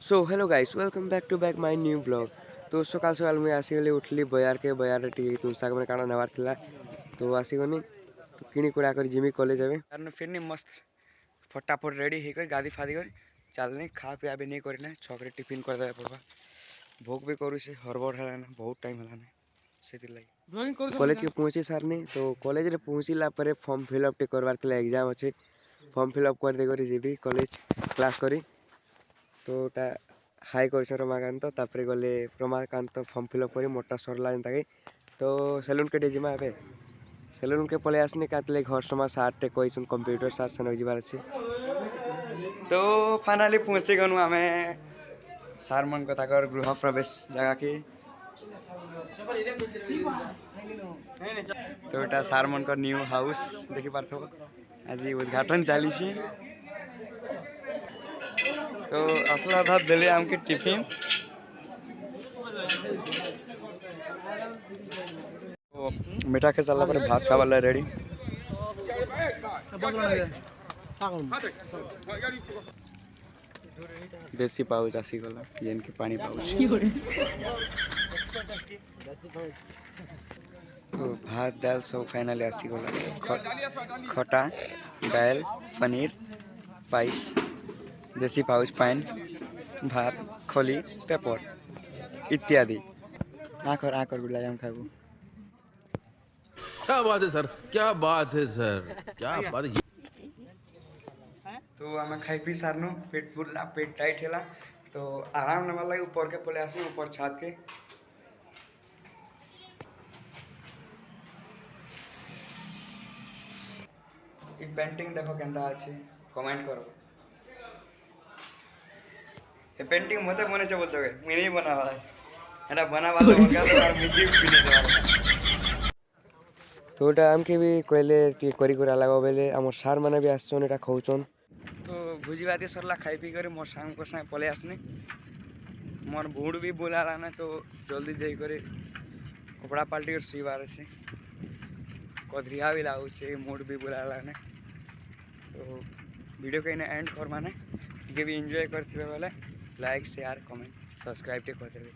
So hello guys welcome back to back my new blog. तो सकाल सकाल मुझे आसीगली उठली बजार टी तुमसा मैंने काना नेबार थिला तो आसीगनी तो किणी कुड़ा कर जिमी कॉलेज एबे कारण फिर नहीं मस्त फटाफट रेडी होकर गादी फादी कर चलने खा पिया भी नहीं करना छकरे टिफिन कर दे पड़वा भोग भी करू से हड़बड़ है ना बहुत टाइम है से कॉलेज के पहुंची सारनी तो कॉलेज रे पहुंचीला परे फॉर्म फिलअप टे करवार थिला एग्जाम अच्छे फॉर्म फिलअप कर दे करी जीबी कॉलेज क्लास करी तो हाई कर रमाकांत तापर गले रमाकांत फॉर्म फिलअप कर मोटा सरला जेनता कि तो सेलून के डेजिमा ए सेलून के पलि आसनी काटले घर समा सार टे कहीन कंप्यूटर सार सेन जबार अच्छे तो फाइनाली पहुँची गनु आम सार मन कथा कर गृह प्रवेश जगह की तो एटा सार मन का न्यू हाउस देखी पार्थ आज उद्घाटन चली तो असला था दिले आमके टिफिन तो मीठा के साला पर भात खावाला रेडी देसी पाउच आसी गला जेन के पानी पाउच तो भात दाल सब फाइनली आसी गला खटा दाल पनीर पाइस देसी पाउच पान भात खली पेपर इत्यादि आखर आखर गुलाम खाबू। क्या बात है सर, क्या बात है सर, क्या बात है। तो आम खाई पी सारनु पेट फुला पेट टाइट है तो आराम नवा लगे ऊपर के पले आसनु ऊपर छत के पेंटिंग देखो केंता अच्छे कमेंट करो ये पेंटिंग मते बने बोल चगे मुई नहीं बनावा एटा बनावा लगा तो और मिजी भी नहीं देवा तो एटा आम के भी कहले टी करी करा लागो बेले हमर सार माने भी आछन एटा खौचन तो भुजी बाती सरला खाई पी कर मोर सांग को सांग पले आसने मोर भूड़ भी बुलाला ना तो जल्दी जाई करे कपड़ा पाल्टी कर सीवार से कदरिया भी लागू से मूड भी बुलाला ना तो वीडियो कहीं एंड कर माने भी एंजॉय करते बेले लाइक शेयर कमेंट सब्सक्राइब कर देवे।